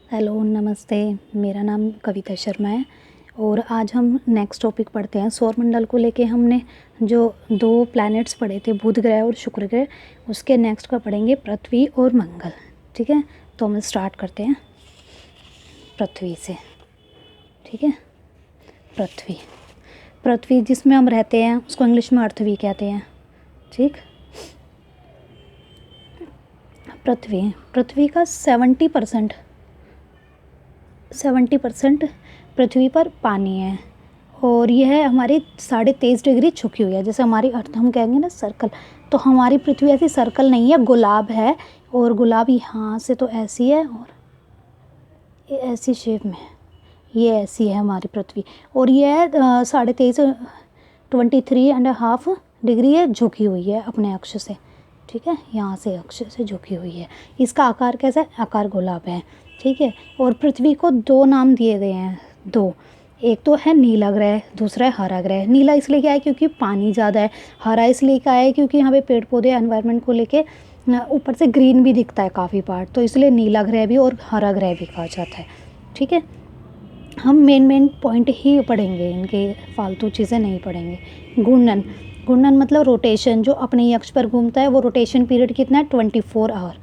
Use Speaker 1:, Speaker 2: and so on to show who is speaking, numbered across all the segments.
Speaker 1: Hello नमस्ते। मेरा नाम कविता शर्मा है और आज हम नेक्स्ट टॉपिक पढ़ते हैं। सौरमंडल को लेके हमने जो 2 प्लैनेट्स पढ़े थे, बुध ग्रह और शुक्र ग्रह, उसके नेक्स्ट का पढ़ेंगे पृथ्वी और मंगल। ठीक है, तो हम स्टार्ट करते हैं पृथ्वी से। ठीक है, पृथ्वी पृथ्वी जिसमें हम रहते हैं उसको इंग्लिश में अर्थ भी कहते हैं। ठीक, पृथ्वी का 70% पृथ्वी पर पानी है और यह हमारी 23.5 डिग्री झुकी हुई है। जैसे हमारी अर्थ हम कहेंगे ना सर्कल, तो हमारी पृथ्वी ऐसी सर्कल नहीं है, गुलाब है। और गुलाब यहाँ से तो ऐसी है और ये ऐसी शेप में है, ये ऐसी है हमारी पृथ्वी। और ये 23.5 डिग्री है, झुकी हुई है अपने अक्ष से। ठीक है, यहाँ से अक्ष से झुकी हुई है। इसका आकार कैसा है? आकार गुलाब है। ठीक है, और पृथ्वी को 2 नाम दिए गए हैं, 2। एक तो है नीला ग्रह, दूसरा है हरा ग्रह। नीला इसलिए क्या है क्योंकि पानी ज़्यादा है, हरा इसलिए क्या है क्योंकि यहाँ पे पेड़ पौधे एनवायरनमेंट को लेके ऊपर से ग्रीन भी दिखता है काफ़ी पार्ट, तो इसलिए नीला ग्रह भी और हरा ग्रह भी कहा जाता है। ठीक है, हम मेन पॉइंट ही पढ़ेंगे, इनके फालतू चीज़ें नहीं पढ़ेंगे। घूर्णन मतलब रोटेशन, जो अपने ही अक्ष पर घूमता है। वो रोटेशन पीरियड कितना है? 24 आवर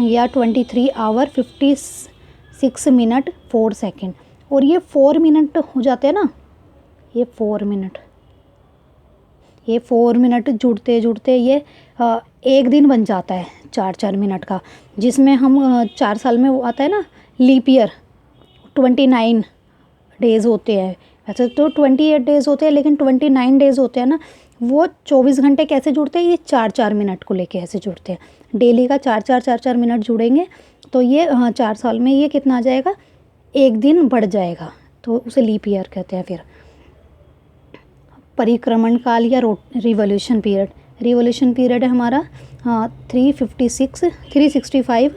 Speaker 1: या 23 आवर 56 मिनट 4 सेकेंड। और ये 4 मिनट हो जाते हैं ना, ये 4 मिनट जुड़ते जुड़ते ये एक दिन बन जाता है 4 मिनट का, जिसमें हम 4 साल में वो आता है ना लीप ईयर, 29 डेज़ होते हैं। वैसे तो 28 डेज़ होते हैं, लेकिन 29 डेज़ होते हैं ना, वो 24 घंटे कैसे जुड़ते हैं? ये 4 मिनट को लेके ऐसे जुड़ते हैं। डेली का 4 मिनट जुड़ेंगे तो ये 4 साल में ये कितना आ जाएगा? एक दिन बढ़ जाएगा, तो उसे लीप ईयर कहते हैं। फिर परिक्रमण काल या रिवोल्यूशन पीरियड है हमारा 365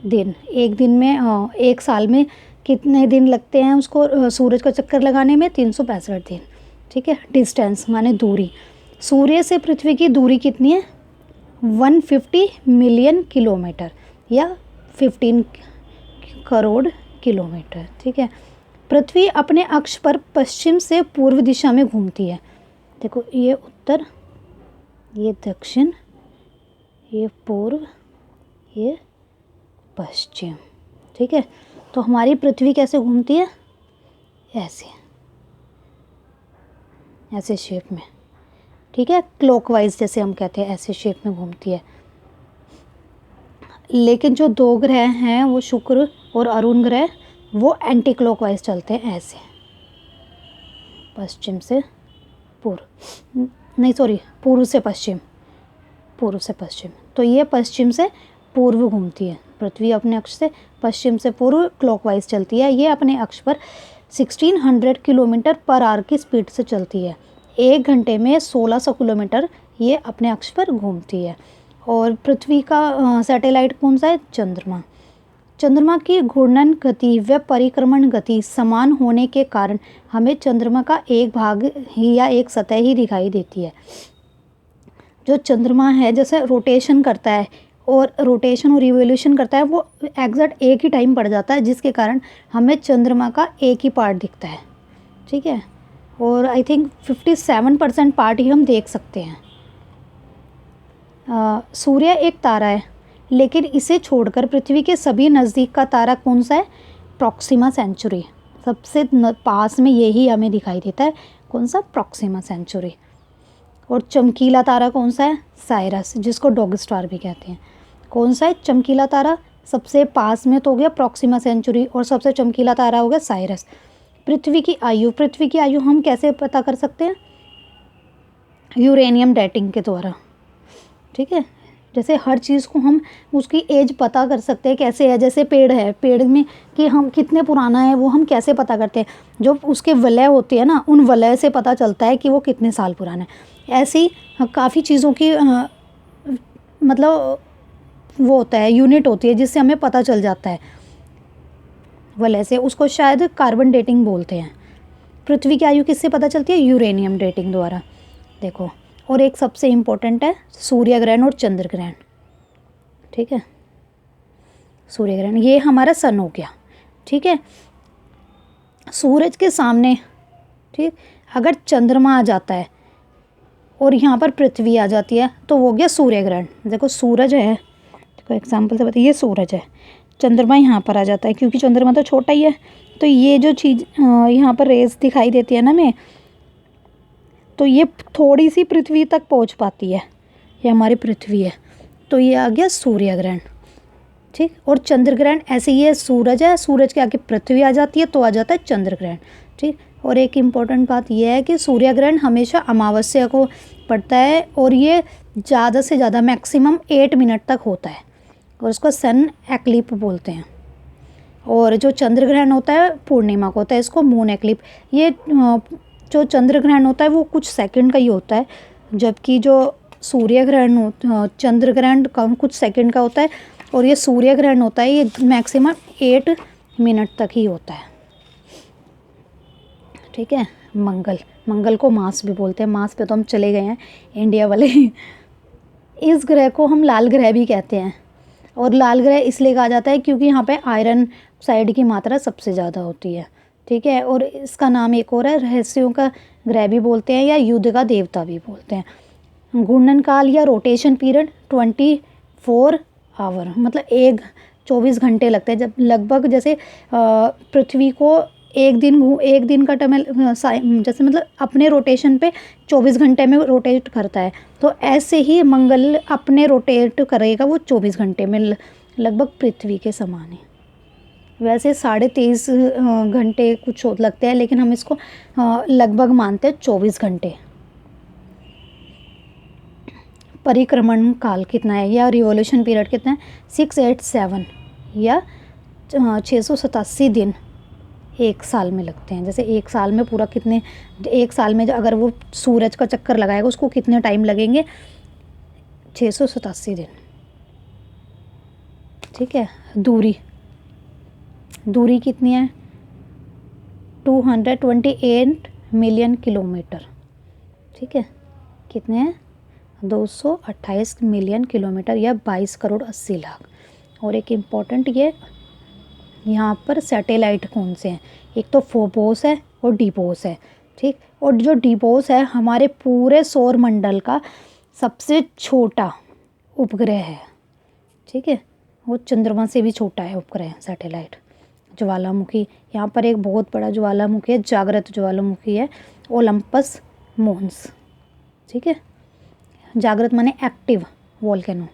Speaker 1: दिन। एक दिन में एक साल में कितने दिन लगते हैं उसको सूरज का चक्कर लगाने में? 365 दिन। ठीक है, डिस्टेंस माने दूरी। सूर्य से पृथ्वी की दूरी कितनी है? 150 मिलियन किलोमीटर या 15 करोड़ किलोमीटर। ठीक है, पृथ्वी अपने अक्ष पर पश्चिम से पूर्व दिशा में घूमती है। देखो, ये उत्तर, ये दक्षिण, ये पूर्व, ये पश्चिम। ठीक है, तो हमारी पृथ्वी कैसे घूमती है? ऐसे शेप में। ठीक है, क्लॉकवाइज जैसे हम कहते हैं, ऐसे शेप में घूमती है। लेकिन जो 2 ग्रह हैं, वो शुक्र और अरुण ग्रह, वो एंटी क्लॉकवाइज चलते हैं, ऐसे पश्चिम से पूर्व, नहीं सॉरी, पूर्व से पश्चिम। तो ये पश्चिम से पूर्व घूमती है पृथ्वी, अपने अक्ष से पश्चिम से पूर्व क्लॉकवाइज चलती है। ये अपने अक्ष पर 1600 किलोमीटर पर आवर की स्पीड से चलती है। 1 घंटे में 1600 किलोमीटर ये अपने अक्ष पर घूमती है। और पृथ्वी का सैटेलाइट कौन सा है? चंद्रमा की घूर्णन गति व परिक्रमण गति समान होने के कारण हमें चंद्रमा का एक भाग ही या एक सतह ही दिखाई देती है। जो चंद्रमा है जैसे रोटेशन करता है और रिवोल्यूशन करता है, वो एग्जैक्ट एक ही टाइम पड़ जाता है, जिसके कारण हमें चंद्रमा का एक ही पार्ट दिखता है। ठीक है, और आई थिंक 57% पार्ट ही हम देख सकते हैं। सूर्य एक तारा है, लेकिन इसे छोड़कर पृथ्वी के सभी नज़दीक का तारा कौन सा है? Proxima Centauri. सबसे पास में यही हमें दिखाई देता है। कौन सा? Proxima Centauri. और चमकीला तारा कौन सा है? साइरस, जिसको डॉग स्टार भी कहते हैं। कौन सा है चमकीला तारा? सबसे पास में तो हो गया प्रॉक्सिमा सेंचुरी, और सबसे चमकीला तारा हो गया साइरस। पृथ्वी की आयु हम कैसे पता कर सकते हैं? यूरेनियम डेटिंग के द्वारा। ठीक है, जैसे हर चीज़ को हम उसकी एज पता कर सकते हैं। कैसे है? जैसे पेड़ है, पेड़ में कि हम कितने पुराना है वो हम कैसे पता करते हैं? जो उसके वलय होते हैं ना, उन वलय से पता चलता है कि वो कितने साल पुराना है। ऐसे ही काफ़ी चीज़ों की मतलब वो होता है, यूनिट होती है, जिससे हमें पता चल जाता है वलय से। उसको शायद कार्बन डेटिंग बोलते हैं। पृथ्वी की आयु किससे पता चलती है? यूरेनियम डेटिंग द्वारा। देखो, और एक सबसे इम्पोर्टेंट है सूर्य ग्रहण और चंद्र ग्रहण। ठीक है, सूर्य ग्रहण। ये हमारा सन हो गया, ठीक है। सूरज के सामने, ठीक, अगर चंद्रमा आ जाता है और यहाँ पर पृथ्वी आ जाती है तो वो हो गया सूर्य ग्रहण। देखो सूरज है, देखो एग्जाम्पल से बताइए, ये सूरज है, चंद्रमा यहाँ पर आ जाता है, क्योंकि चंद्रमा तो छोटा ही है, तो ये जो चीज़ यहाँ पर रेस दिखाई देती है ना हमें, तो ये थोड़ी सी पृथ्वी तक पहुँच पाती है, ये हमारी पृथ्वी है, तो ये आ गया सूर्य ग्रहण, ठीक। और चंद्र ग्रहण ऐसे ही है, सूरज है, सूरज के आगे पृथ्वी आ जाती है तो आ जाता है चंद्र ग्रहण, ठीक। और एक इम्पॉर्टेंट बात यह है कि सूर्य ग्रहण हमेशा अमावस्या को पड़ता है और ये ज़्यादा से ज़्यादा मैक्सिमम 8 मिनट तक होता है और उसको सन एक्लिप बोलते हैं। और जो चंद्र ग्रहण होता है पूर्णिमा को होता है, इसको मून एक्लिप। ये जो चंद्र ग्रहण होता है वो कुछ सेकंड का ही होता है, जबकि जो सूर्य ग्रहण चंद्र ग्रहण कुछ सेकंड का होता है और ये सूर्य ग्रहण होता है ये मैक्सिमम 8 मिनट तक ही होता है, ठीक है। मंगल को मार्स भी बोलते हैं, मार्स पे तो हम चले गए हैं इंडिया वाले। इस ग्रह को हम लाल ग्रह भी कहते हैं, और लाल ग्रह इसलिए कहा जाता है क्योंकि यहाँ पे आयरन साइड की मात्रा सबसे ज़्यादा होती है, ठीक है। और इसका नाम एक और है, रहस्यों का ग्रह भी बोलते हैं या युद्ध का देवता भी बोलते हैं। घूर्णन काल या रोटेशन पीरियड 24 आवर, मतलब 24 घंटे लगते हैं, जब लगभग जैसे पृथ्वी को एक दिन का टमल जैसे मतलब अपने रोटेशन पे 24 घंटे में रोटेट करता है, तो ऐसे ही मंगल अपने रोटेट करेगा वो 24 घंटे में, लगभग पृथ्वी के समान है। वैसे 23.5 घंटे कुछ लगते हैं, लेकिन हम इसको लगभग मानते हैं 24 घंटे। परिक्रमण काल कितना है या रिवॉल्यूशन पीरियड कितना है? 687 या 687 दिन एक साल में लगते हैं। जैसे एक साल में पूरा कितने, एक साल में अगर वो सूरज का चक्कर लगाएगा उसको कितने टाइम लगेंगे? 687 दिन, ठीक है। दूरी कितनी है? 228 मिलियन किलोमीटर, ठीक है। कितने हैं? 228 मिलियन किलोमीटर या 22 करोड़ 80 लाख। और एक इम्पॉर्टेंट ये यहाँ पर सैटेलाइट कौन से हैं? एक तो फोबोस है और डिपोस है, ठीक। और जो डिपोस है हमारे पूरे सौर मंडल का सबसे छोटा उपग्रह है, ठीक है। वो चंद्रमा से भी छोटा है उपग्रह सैटेलाइट। ज्वालामुखी, यहाँ पर एक बहुत बड़ा ज्वालामुखी है, जागृत ज्वालामुखी है, ओलंपस मोन्स, ठीक है। जागृत माने एक्टिव वोल्केनो।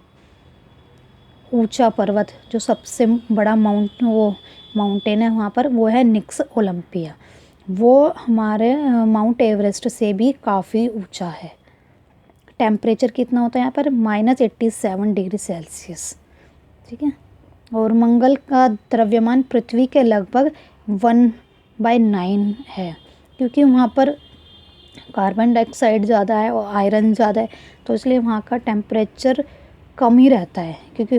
Speaker 1: ऊंचा पर्वत जो सबसे बड़ा माउंटेन है वहाँ पर, वो है निक्स ओलंपिया। वो हमारे माउंट एवरेस्ट से भी काफ़ी ऊंचा है। टेम्परेचर कितना होता है यहाँ पर? -87 डिग्री सेल्सियस, ठीक है। और मंगल का द्रव्यमान पृथ्वी के लगभग 1/9 है, क्योंकि वहाँ पर कार्बन डाइऑक्साइड ज़्यादा है और आयरन ज़्यादा है, तो इसलिए वहाँ का टेम्परेचर कम ही रहता है, क्योंकि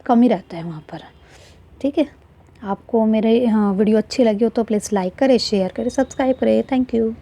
Speaker 1: कम ही रहता है वहाँ पर, ठीक है। आपको मेरे वीडियो अच्छी लगी हो तो प्लीज़ लाइक करें, शेयर करें, सब्सक्राइब करें। Thank you.